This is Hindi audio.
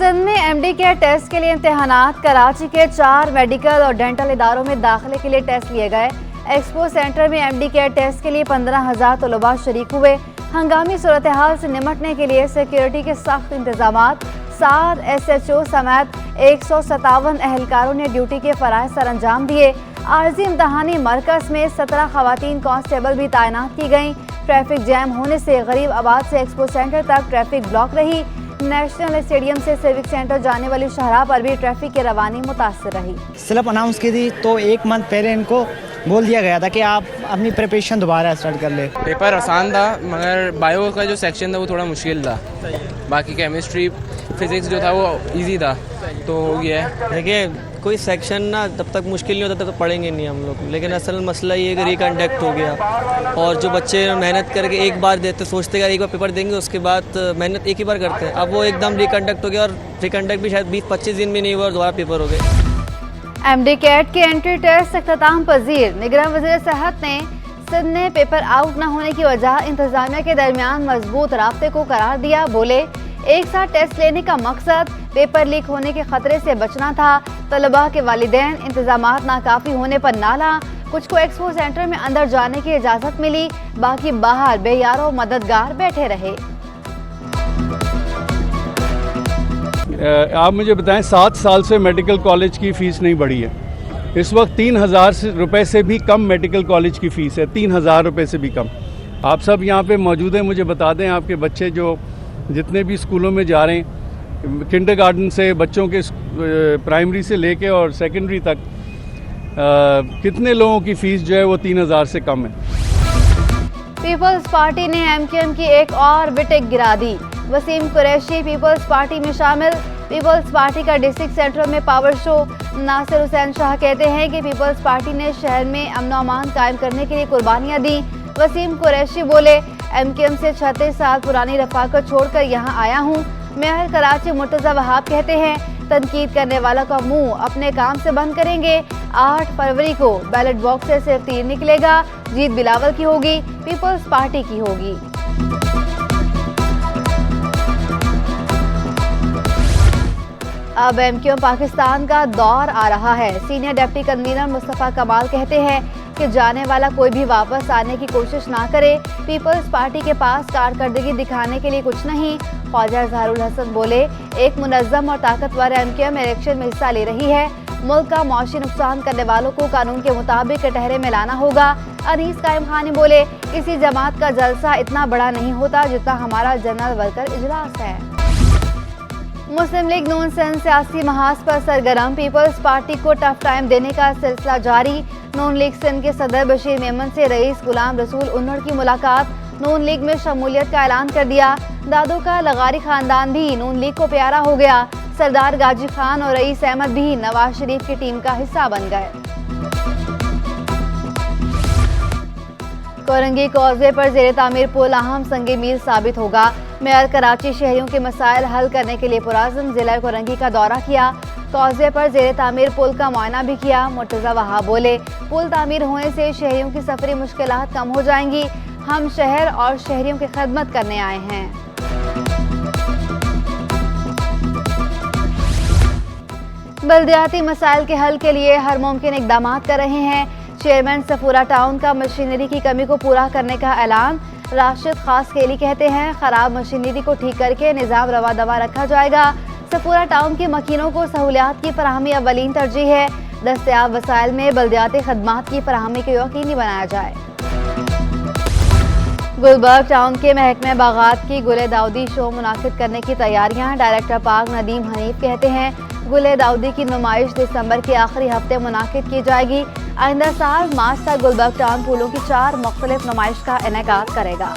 सिंध में एमडी के टेस्ट के लिए इम्तिहानात। कराची के 4 मेडिकल और डेंटल इदारों में दाखिले के लिए टेस्ट लिए गए। एक्सपो सेंटर में एमडी के टेस्ट के लिए 15,000 तलबा शरीक हुए। हंगामी सूरत हाल से निमटने के लिए सिक्योरिटी के सख्त इंतजामात। 7 SHO समेत 157 एहलकारों ने ड्यूटी के फराइज सर अंजाम दिए। आर्जी इम्तहानी मरकज में 17 खवातीन कांस्टेबल भी तैनात की गईं। ट्रैफिक जैम होने से गरीब आबाद से एक्सपो सेंटर तक ट्रैफिक ब्लॉक रही। नेशनल स्टेडियम से सिविक सेंटर जाने वाली शाहराह पर भी ट्रैफिक की रवानी मुतासर रही। स्लिप अनाउंस की थी तो 1 मंथ पहले इनको बोल दिया गया था कि आप अपनी प्रिपरेशन दोबारा स्टार्ट कर ले। पेपर आसान था मगर बायो का जो सेक्शन था वो थोड़ा मुश्किल था। बाकी केमिस्ट्री फिज़िक्स जो था वो इजी था। तो ये है देखिए कोई सेक्शन ना तब तक मुश्किल नहीं होता तब तक पढ़ेंगे नहीं हम लोग, लेकिन असल मसला ये है कि रिकंडक्ट हो गया और जो बच्चे मेहनत करके एक बार देते सोचते कि एक बार पेपर देंगे उसके बाद मेहनत एक ही बार करते हैं, अब वो एकदम रिकंडक्ट हो गया और रिकंडक्ट भी शायद 20-25 दिन भी नहीं हुआ और दोबारा पेपर हो गए। एमडी कैट के एंट्री टेस्ट इख्तिताम पजीर। निगरान वज़ीर सेहत ने सिंध ने पेपर आउट न होने की वजह इंतजामिया के दरमियान मजबूत राब्ते को करार दिया। बोले एक साथ टेस्ट लेने का मकसद पेपर लीक होने के खतरे से बचना था। तलबा के वालिदैन इंतजामात नाकाफी होने पर नाला। कुछ को एक्सपो सेंटर में अंदर जाने की इजाज़त मिली, बाकी बाहर बेयारो मददगार बैठे रहे। आप मुझे बताएं, 7 साल से मेडिकल कॉलेज की फ़ीस नहीं बढ़ी है। इस वक्त 3,000 रुपये से भी कम मेडिकल कॉलेज की फ़ीस है, 3,000 रुपये से भी कम। आप सब यहाँ पे मौजूद हैं, मुझे बता दें आपके बच्चे जो जितने भी स्कूलों में जा रहे हैं, किंडरगार्टन से बच्चों के प्राइमरी से लेके और सेकेंडरी तक, कितने लोगों की फ़ीस जो है वो 3,000 से कम है। पीपल्स पार्टी ने MQM की एक और विकेट गिरा दी। वसीम कुरैशी पीपल्स पार्टी में शामिल। पीपल्स पार्टी का डिस्ट्रिक्ट सेंटर में पावर शो। नासिर हुसैन शाह कहते हैं कि पीपल्स पार्टी ने शहर में अमन व अमान कायम करने के लिए कुर्बानियाँ दी। वसीम कुरैशी बोले MQM से 36 साल पुरानी रफाकत छोड़कर यहाँ आया हूँ। मेयर कराची मुर्तज़ा वहाब कहते हैं तनकीद करने वाला का मुंह अपने काम से बंद करेंगे। 8 फरवरी को बैलेट बॉक्स से सिर्फ 3 निकलेगा। जीत बिलावल की होगी, पीपल्स पार्टी की होगी। अब MQM पाकिस्तान का दौर आ रहा है। सीनियर डिप्टी कन्वीनर मुस्तफ़ा कमाल कहते हैं कि जाने वाला कोई भी वापस आने की कोशिश ना करे। पीपल्स पार्टी के पास कारकर्दगी दिखाने के लिए कुछ नहीं। ख्वाजा इज़हारुल हसन बोले एक मुनज़्ज़म और ताकतवर MQM इलेक्शन में हिस्सा ले रही है। मुल्क का मौशी नुकसान करने वालों को कानून के मुताबिक कटहरे में लाना होगा। अनीस कायम खानी बोले किसी जमात का जलसा इतना बड़ा नहीं होता जितना हमारा जनरल वर्कर इजलास है। मुस्लिम लीग नून सिंध सियासी महाज पर सरगर्म। पीपल्स पार्टी को टफ टाइम देने का सिलसिला जारी। नून लीग सिंध के सदर बशीर मेमन से रईस गुलाम रसूल उन्नड़ की मुलाकात। नून लीग में शमूलियत का ऐलान कर दिया। दादो का लगारी खानदान भी नून लीग को प्यारा हो गया। सरदार गाजी खान और रईस अहमद भी नवाज शरीफ की टीम का हिस्सा बन गए। कोरंगी कॉजवे पर जेर तामीर पुल अहम संग मील साबित होगा। मेयर कराची शहरियों के मसाइल हल करने के लिए पुराज़म जिला कोरंगी का दौरा किया। कॉजवे पर जेर तामीर पुल का मुआयना भी किया। मुर्तज़ा वहाब बोले पुल तामीर होने से शहरियों की सफरी मुश्किलात कम हो जाएंगी। हम शहर और शहरियों की खिदमत करने आए हैं। बल्दियाती मसाइल के हल के लिए हर मुमकिन इकदाम कर रहे हैं। चेयरमैन सफूरा टाउन का मशीनरी की कमी को पूरा करने का ऐलान। राशिद खास खेली कहते हैं खराब मशीनरी को ठीक करके निज़ाम रवा दवा रखा जाएगा। सफूरा टाउन की मकीनों को सहूलियात की फराहमी अवलीन तरजीह है। दस्तयाब वसाइल में बल्दियाती खदमात की फराहमी को यकीनी बनाया जाए। गुलबर्ग टाउन के महकमे बागात की गुले दाऊदी शो मुनाकिद करने की तैयारियां। डायरेक्टर पार्क नदीम हनीफ कहते हैं गुले दाऊदी की नुमाइश दिसंबर के आखिरी हफ्ते मुनाकिद की जाएगी। आइंदा साल मार्च तक गुलबर्ग टाउन फूलों की 4 मुख्तलिफ नुमाइश का इनेकाद करेगा।